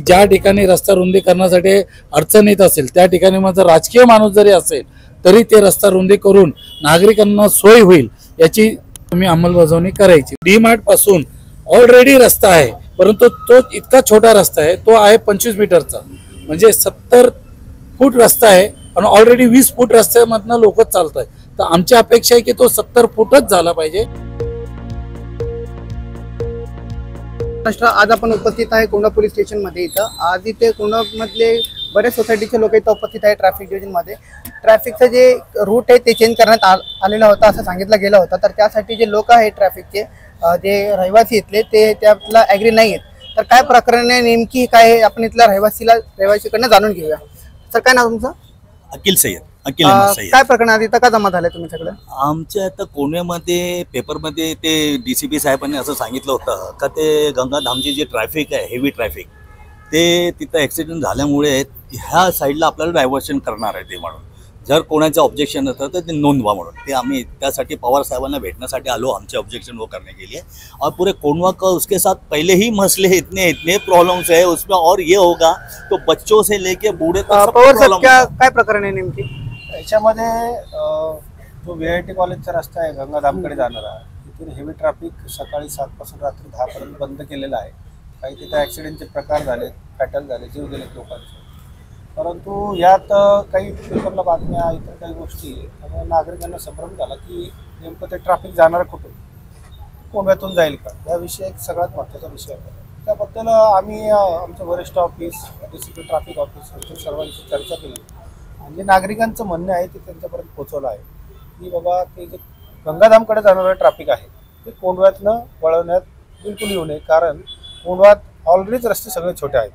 ज्या ठिकाणी रस्ता रुंदीकरणासाठी अडचण येत असेल त्या ठिकाणी माझा राजकीय माणूस जरी असेल तरी ते रस्ता रुंदी करून नागरिकांना सोय होईल याची तुम्ही अंमलबजावणी करायची। डी-मार्ट पासून ऑलरेडी रस्ता आहे, परंतु तो इतका छोटा रस्ता आहे, तो आहे 25 मीटरचा, म्हणजे 70 फूट रस्ता आहे आणि ऑलरेडी 20 फूट रस्त्यामधनं लोक चालत आहेत। तर आमची अपेक्षा आहे की तो 70 फूटच झाला पाहिजे। आज आपण उपस्थित आहे कोंढवा पोलीस स्टेशन मध्ये। इथं आज इथे कोंढवा मधले बरेच सोसायटीचे लोक इथं उपस्थित आहे। ट्रॅफिक डिव्हिजन मध्ये ट्रॅफिकचं जे रूट आहे ते चेंज करण्यात आलेला होता असं सांगितलं गेलं होतं। तर त्यासाठी जे लोक आहेत ट्रॅफिकचे जे रहिवासी इथले ते त्याला ॲग्री नाही आहेत। तर काय प्रकरण आहे नेमकी काय आहे आपण इथल्या रहिवासीकडनं जाणून घेऊया। सर काय नाव तुमचं? अकील सय्यद। अकील अहमद सय्यद। काय प्रकरण आहे इथं का जमा झालंय तुम्ही सगळं? आमच्या आता कोण्यामध्ये पेपरमध्ये ते DCP साहेबांनी असं सांगितलं होतं का ते गंगाधामची जी ट्रॅफिक आहे हेवी ट्रॅफिक ते तिथं ॲक्सिडेंट झाल्यामुळे ह्या साईडला आपल्याला डायव्हर्शन करणार आहे ते म्हणून जर कोणाचं ऑब्जेक्शन होतं तर ते नोंदवा म्हणून ते आम्ही त्यासाठी पवार साहेबांना भेटण्यासाठी आलो आमचे ऑब्जेक्शन वो करने के लिए। और पूरे कोंढवा का उसके साथ पहले ही मसले इतने प्रॉब्लम्स है उसमें और ये होगा तो बच्चों से लेके बूढ़े तक पवार साहेब काय प्रकरण आहे नेमकी? याच्यामध्ये जो VIT कॉलेजचा रस्ता आहे गंगाधामकडे जाणारा तिथून हेवी ट्रॅफिक सकाळी 7 पासून रात्री 10 पर्यंत बंद केलेला आहे। काही तिथे ॲक्सिडेंटचे प्रकार झाले, फॅटल झाले, जीव गेले लोकांचे, परंतु यात काही पेपरला बातम्या इतर काही गोष्टी त्यामुळे नागरिकांना संभ्रम झाला की नेमकं ते ट्रॅफिक जाणार कुठून, कोंढव्यातून जाईल का, याविषयी एक सगळ्यात महत्त्वाचा विषय आहे। त्याबद्दल आम्ही आमचं वरिष्ठ ऑफिस DCP ट्रॅफिक ऑफिस यांच्या सर्वांशी चर्चा केली आणि जे नागरिकांचं म्हणणं आहे ते त्यांच्यापर्यंत पोहोचवलं आहे की बाबा ते जे गंगाधामकडे जाणारं ट्रॅफिक आहे ते कोंढव्यातनं वळवण्यात बिलकुल येऊ नये, कारण कोंढव्यात ऑलरेडीच रस्ते सगळे छोटे आहेत।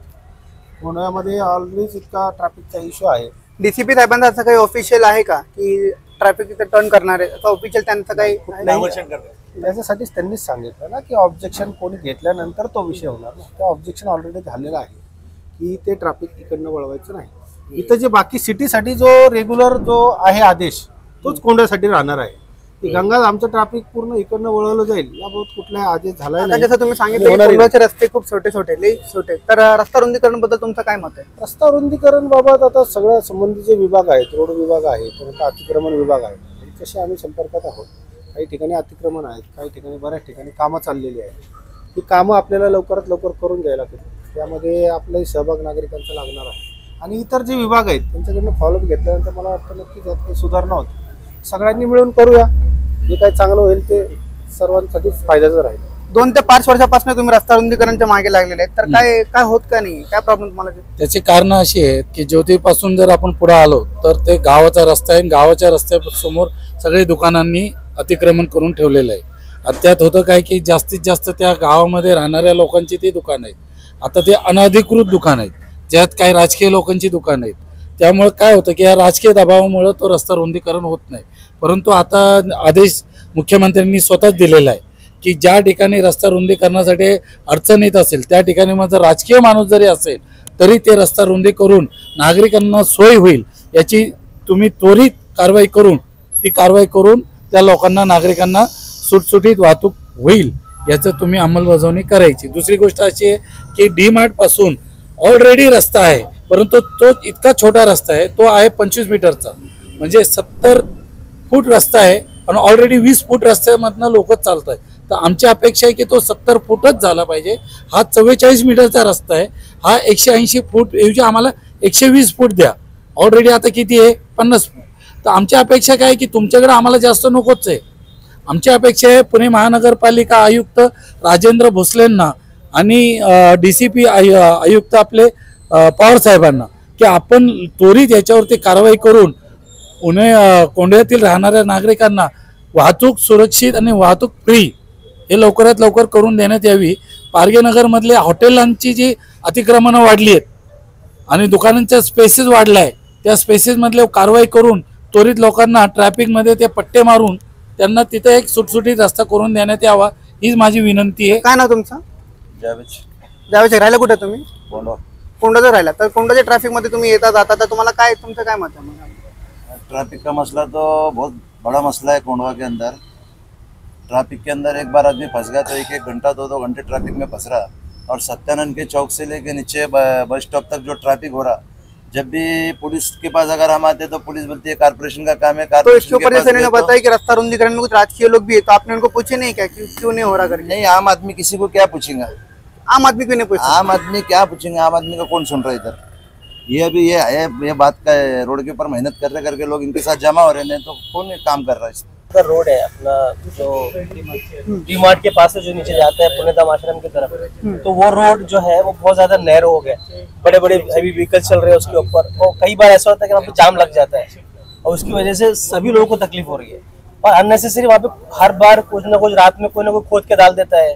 कोंढव्यामध्ये ऑलरेडीच इतका ट्रॅफिकचा इश्यू आहे। DCP साहेबांचा असं काही ऑफिशियल आहे का की ट्रॅफिक इथे टर्न करणार आहे? ऑफिशियल त्यांचं काही डायव्हर्शन करणार त्याच्यासाठीच त्यांनीच सांगितलं ना की ऑब्जेक्शन कोणी घेतल्यानंतर तो विषय होणार ना। त्या ऑब्जेक्शन ऑलरेडी झालेलं आहे की ते ट्रॅफिक इकडनं वळवायचं नाही। इथं जे बाकी सिटीसाठी जो रेग्युलर जो आहे आदेश तोच कोंढव्यासाठी राहणार आहे। गंगाधामचं ट्रॅफिक पूर्ण इकडनं वळवलं जाईल याबाबत कुठलाही आदेश झाला नाही। जसं तुम्ही सांगितलं कोंढव्याचे रस्ते खूप छोटे लई छोटे, तर रस्ता रुंदीकरण बद्दल तुमचं काय मत आहे? रस्ता रुंदीकरण बाबत आता सगळ्या संबंधीचे विभाग आहेत, रोड विभाग आहे, परंतु अतिक्रमण विभाग आहे, त्यांच्याशी आम्ही संपर्कात आहोत। काही ठिकाणी अतिक्रमण आहेत, काही ठिकाणी बऱ्याच ठिकाणी कामं चाललेली आहेत। ही कामं आपल्याला लवकरात लवकर करून घ्यायला लागतील, त्यामध्ये आपलाही सहभाग नागरिकांचा लागणार आहे आणि इतर जे विभाग आहेत त्यांच्याकडनं फॉलोअप घेतल्यानंतर मला वाटतं नक्कीच यात काही सुधारणा होती। सगळ्यांनी मिळून करूया, जे काही चांगलं होईल ते सर्वांसाठीच फायद्याचं राहील। 2 ते 5 वर्षापासून तुम्ही रस्ता रुंदीकरणच्या मागे लागलेले आहेत, तर काय होत का नाही, काय प्रॉब्लेम तुम्हाला? त्याची कारण अशी आहेत की ज्योतीपासून जर आपण पुढे आलो तर ते गावाचा रस्ता आहे, गावाच्या रस्त्यासमोर सगळे दुकानांनी अतिक्रमण करून ठेवलेलं आहे। आणि त्यात होतं काय की जास्तीत जास्त त्या गावामध्ये राहणाऱ्या लोकांची ती दुकान आहेत। आता ते अनधिकृत दुकान आहेत ज्यात काही राजकीय लोकांची दुकान आहेत। त्यामुळे काय होतं की या राजकीय दबावामुळे तो रस्ता रुंदीकरण होत नाही। परंतु आता आदेश मुख्यमंत्र्यांनी स्वतःच दिलेला आहे की ज्या ठिकाणी रस्ता रुंदीकरणासाठी अडचण येत असेल त्या ठिकाणी माझा राजकीय माणूस जरी असेल तरी ते रस्ता रुंदी करून नागरिकांना सोय होईल याची तुम्ही त्वरित कारवाई करून त्या लोकांना नागरिकांना सुटसुटीत वाहतूक होईल याचं तुम्ही अंमलबजावणी करायची। दुसरी गोष्ट अशी आहे की डी-मार्ट पासून ऑलरेडी रस्ता आहे, परंतु तो इतका छोटा रस्ता आहे, तो आहे 25 मीटरचा, म्हणजे 70 फूट रस्ता आहे आणि ऑलरेडी 20 फूट रस्त्यामधनं लोक चालत आहेत। तर आमची अपेक्षा आहे की तो 70 फूटच झाला पाहिजे। हा 44 मीटरचा रस्ता आहे, हा 180 फूट ऐवजी आम्हाला 120 फूट द्या। ऑलरेडी आता किती आहे? 50 फूट। तर आमची अपेक्षा काय की तुमच्याकडे आम्हाला जास्त नकोच आहे। आमची अपेक्षा आहे पुणे महानगरपालिका आयुक्त राजेंद्र भोसलेंना आणि DCP आयुक्त आपले पवार साहेबांना की आपण त्वरित याच्यावरती कारवाई करून कोंढव्यातील राहणाऱ्या नागरिकांना वाहतूक सुरक्षित आणि वाहतूक फ्री हे लवकरात लवकर करून देण्यात यावी। पारगेनगरमधले हॉटेलांची जी अतिक्रमणं वाढली आहेत आणि दुकानांच्या स्पेसेस वाढला आहे, त्या स्पेसेसमधले कारवाई करून त्वरित लोकांना ट्रॅफिकमध्ये ते पट्टे मारून त्यांना तिथे एक सुटसुटीत रस्ता करून देण्यात यावा हीच माझी विनंती आहे। काय नाव तुमचं? जावेद। राहिला कुठे तुम्ही? कोंढव्यात राहिला। तर कोंढव्याच्या ट्रॅफिकमध्ये तुम्ही येता जाता तर तुम्हाला काय तुमचं काय मत आहे? ट्रैफिक का मसला तो बहुत बड़ा मसला है कोंढवा के अंदर। ट्रैफिक के अंदर एक बार आदमी फंस गया तो 1-1 घंटा 2-2 घंटे ट्रैफिक में फंस रहा। और सत्यानंद के चौक से लेके नीचे बस स्टॉप तक जो ट्रैफिक हो रहा, जब भी पुलिस के पास अगर हम आते तो पुलिस बोलती है कारपोरेशन का काम है। तो इसके कारपोरेशन के ऊपर पास जैसे गए इन्होंने तो- बताया कि रास्ता रुंदीकरण में कुछ राजकीय लोग भी है, तो आपने उनको पूछे नहीं क्या कि क्यों नहीं हो रहा करके? नहीं, आम आदमी किसी को क्या पूछेगा? आम आदमी क्यों नहीं पूछा? आम आदमी क्या पूछेंगे? आम आदमी का कौन सुन रहा है इधर? ये अभी ये बात का है, रोड के ऊपर मेहनत करके लोग इनके साथ जमा हो रहे हैं, तो कौन काम कर रहा है इस पे? का रोड है अपना जो डी मार्ट के पास से जो नीचे जाता है पुण्यधाम आश्रम की तरफ, तो वो रोड जो है वो बहुत ज्यादा नैरो हो गया, बड़े बड़े हैवी व्हीकल चल रहे हैं उसके ऊपर, और कई बार ऐसा होता है कि वहाँ पे जाम लग जाता है और उसकी वजह से सभी लोगों को तकलीफ हो रही है। और अननेसेसरी वहाँ पे हर बार कुछ ना कुछ रात में कोई ना कोई खोद के डाल देता है,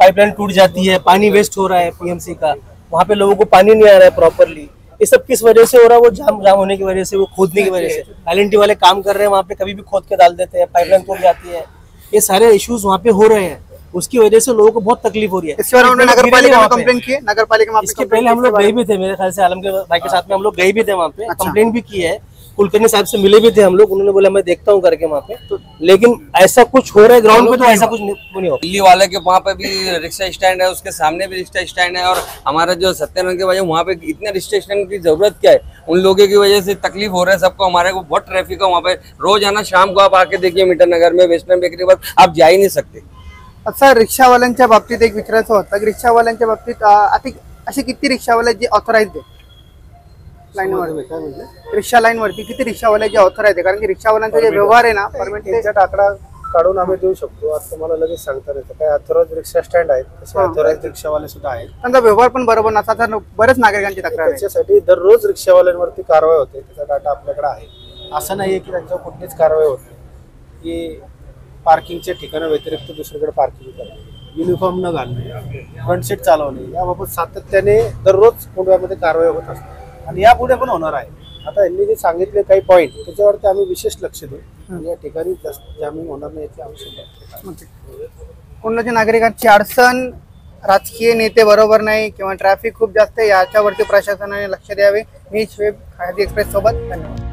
पाइपलाइन टूट जाती है, पानी वेस्ट हो रहा है पीएमसी का, वहाँ पे लोगों को पानी नहीं आ रहा है प्रॉपरली। ये सब किस वजह से हो रहा है? वो जाम होने की वजह से, वो खोदने की वजह से। एलएनटी वाले काम कर रहे हैं वहाँ पे, कभी भी खोद के डाल देते हैं, पाइपलाइन टूट जाती है, ये सारे इश्यूज वहाँ पे हो रहे हैं, उसकी वजह से लोगों को बहुत तकलीफ हो रही है। इसके बारे में नगर पालिका में कंप्लेंट की है? नगर पालिका में इसके पहले हम लोग गए भी थे, मेरे ख्याल से आलम के भाई के साथ में हम लोग गए भी थे वहाँ पे, कंप्लेंट भी की है, कुलकर्णी साहब से मिले भी थे हम लोग, उन्होंने बोला मैं देखता हूँ करके वहाँ पे, लेकिन ऐसा कुछ हो रहा है ग्राउंड पे, तो ऐसा कुछ नहीं हो। दिल्ली वाले के वहाँ पे भी रिक्शा स्टैंड है, उसके सामने भी रिक्शा स्टैंड है, और हमारा जो सत्यानंद के वजह वहाँ पे इतने रिक्शा स्टैंड की जरूरत क्या है? उन लोगों की वजह से तकलीफ हो रहा है सबको, हमारे को बहुत ट्रैफिक है वहाँ पे, रोज आना, शाम को आप आके देखिए मीटर नगर में वेस्टर्न बेकरी पर आप जा ही नहीं सकते। अच्छा, रिक्षावाल्यांच्या बाबतीत एक विचारायचं होतं की रिक्षावाल्यांच्या बाबतीत आता असे किती रिक्षावाले जे ऑथराइज आहे लाईनवर, रिक्षा लाईन वरती किती रिक्षावाले जे ऑथराइज आहे? कारण की रिक्षावाल्यांचा जे व्यवहार आहे ना परमिट एक्झॅक्ट आकडा काढून आम्ही देऊ शकतो, आता मला लगेच सांगता येतं. काही अथॉराइज रिक्षा स्टँड आहेत, तसे अथॉराइज रिक्षावाले सुद्धा आहेत. त्यांचा व्यवहार पण बरोबर नसा तर बरेच नागरिकांची तक्रार आहे. त्याच्यासाठी दररोज रिक्षावाल्यांवरती कारवाई होते, त्याचा डाटा आपल्याकडे आहे. असं नाहीये की त्यांच्यावर कुठलीच कारवाई होत नाही, की पार्किंगच्या ठिकाणा व्यतिरिक्त दुसरीकडे पार्किंग करणे, युनिफॉर्म न घालणे, फ्रंट सीट चालवणे, याबाबत सातत्याने दररोज पुण्यामध्ये कारवाई होत असते आणि यापुढे पण होणार आहे. आता यांनी जे सांगितले काही पॉईंट, त्याच्यावरती आम्ही विशेष लक्ष देऊ, या ठिकाणी जामीन होणार नाही याची आवश्यकता. कोणाच्या नागरिकांची अडचण राजकीय नेते बरोबर नाही किंवा ट्रॅफिक खूप जास्त आहे, याच्यावरती प्रशासनाने लक्ष द्यावे. मी श्वेब खादी एक्सप्रेस सोबत, धन्यवाद.